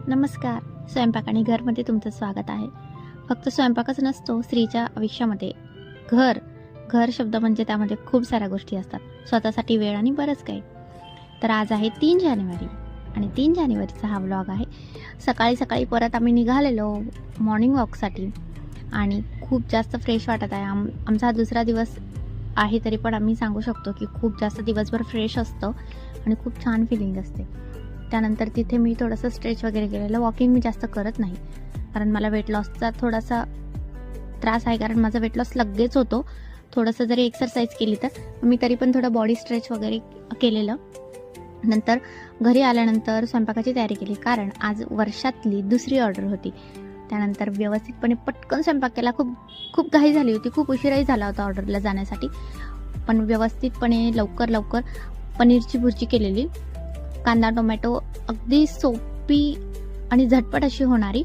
नमस्कार. स्वयंपाक आणि घरमध्ये तुमचं स्वागत आहे. फक्त स्वयंपाकच नसतो स्त्रीच्या आयुष्यामध्ये. घर घर शब्द म्हणजे त्यामध्ये खूप साऱ्या गोष्टी असतात, स्वतःसाठी वेळ आणि बरंच काही. तर आज आहे 3 जानेवारी आणि 3 जानेवारीचा हा व्लॉग आहे. सकाळी सकाळी परत आम्ही निघालेलो मॉर्निंग वॉकसाठी आणि खूप जास्त फ्रेश वाटत आहे. आमचा हा दुसरा दिवस आहे, तरी पण आम्ही सांगू शकतो की खूप जास्त दिवसभर फ्रेश असतं आणि खूप छान फिलिंग असते. त्यानंतर तिथे मी थोडंसं स्ट्रेच वगैरे केलेलं. वॉकिंग मी जास्त करत नाही, कारण मला वेट लॉसचा थोडासा त्रास आहे, कारण माझा वेट लॉस लगेच होतो. थोडंसं जरी एक्सरसाइज केली तर मी तरी पण थोडं बॉडी स्ट्रेच वगैरे केलेलं. नंतर घरी आल्यानंतर स्वयंपाकाची तयारी केली, कारण आज वर्षातली दुसरी ऑर्डर होती. त्यानंतर व्यवस्थितपणे पटकन स्वयंपाक केला. खूप खूप घाई झाली होती, खूप उशिराही झाला होता ऑर्डरला जाण्यासाठी, पण व्यवस्थितपणे लवकर पनीरची भुर्जी केलेली. कांदा टोमॅटो अगदी सोपी आणि झटपट अशी होणारी.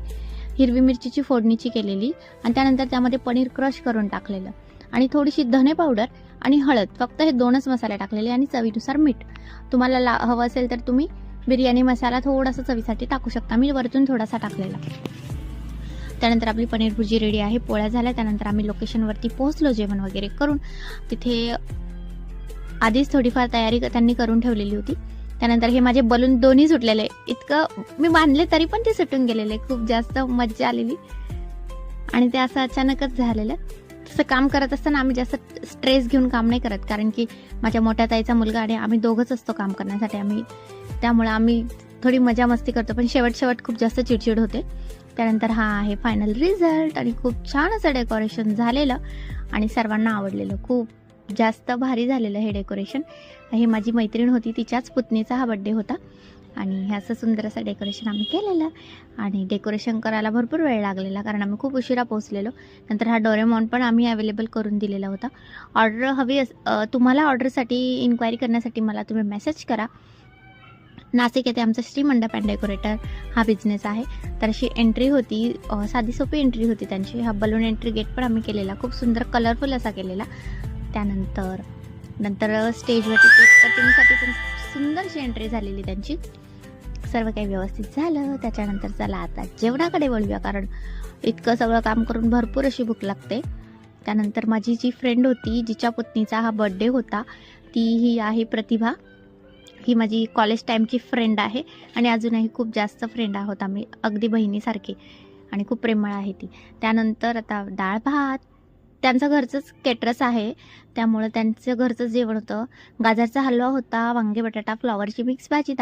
हिरवी मिरचीची फोडणीची केलेली आणि त्यानंतर त्यामध्ये पनीर क्रश करून टाकलेलं आणि थोडीशी धने पावडर आणि हळद, फक्त हे 2च मसाले टाकलेले आणि चवीनुसार मीठ. तुम्हाला हवं असेल तर तुम्ही बिर्याणी मसाला थोडासा चवीसाठी टाकू शकता. मी वरतून थोडासा टाकलेला. त्यानंतर आपली पनीर भुर्जी रेडी आहे. पोळ्या झाल्या. त्यानंतर आम्ही लोकेशनवरती पोहोचलो जेवण वगैरे करून. तिथे आधीच थोडीफार तयारी त्यांनी करून ठेवलेली होती. त्यानंतर हे माझे बलून दोन्ही सुटलेले, इतकं मी बांधले तरी पण ते सुटून गेलेले. खूप जास्त मज्जा आलेली आणि ते असं अचानकच झालेलं. तसं काम करत असताना आम्ही जास्त स्ट्रेस घेऊन काम नाही करत, कारण की माझ्या मोठ्या ताईचा मुलगा आणि आम्ही दोघंच असतो काम करण्यासाठी. त्यामुळे आम्ही थोडी मजा मस्ती करतो, पण शेवट खूप जास्त चिडचिड होते. त्यानंतर हा आहे फायनल रिझल्ट आणि खूप छान असं डेकोरेशन झालेलं आणि सर्वांना आवडलेलं. खूप जास्त भारी झालेलं हे डेकोरेशन. ही माझी मैत्रीण होती, तिच्याच पुतणीचा हा बड्डे होता आणि हे असं सुंदर असं डेकोरेशन आम्ही केलेलं. आणि डेकोरेशन करायला भरपूर वेळ लागलेला, कारण आम्ही खूप उशिरा पोहोचलेलो. नंतर हा डोरेमॉन पण आम्ही अवेलेबल करून दिलेला होता. ऑर्डर हवी तुम्हाला ऑर्डरसाठी इन्क्वायरी करण्यासाठी मला तुम्ही मेसेज करा. नाशिक येथे आमचा श्री मंडप अँड डेकोरेटर हा बिझनेस आहे. तर अशी एंट्री होती, साधी सोपी एंट्री होती त्यांची. हा बलून एंट्री गेट पण आम्ही केलेला, खूप सुंदर कलरफुल असा केलेला. त्यानंतर स्टेजवरती केक कटिंगसाठी पण सुंदरशी एंट्री झालेली त्यांची. सर्व काही व्यवस्थित झालं. त्याच्यानंतर चला आता जेवणाकडे वळूया, कारण इतकं सगळं काम करून भरपूर अशी भूक लागते. त्यानंतर माझी जी फ्रेंड होती, जिच्या पुतणीचा हा बड्डे होता, ही आहे प्रतिभा. ही माझी कॉलेज टाईमची फ्रेंड आहे आणि अजूनही खूप जास्त फ्रेंड आहोत आम्ही, अगदी बहिणीसारखी, आणि खूप प्रेमळ आहे ती. त्यानंतर आता डाळ भात, त्यांचं घरचंच केटरस आहे, त्यामुळं त्यांचं घरचं जेवण होतं. गाजरचा हलवा होता, वांगे बटाटा फ्लॉवरची मिक्स भाजी,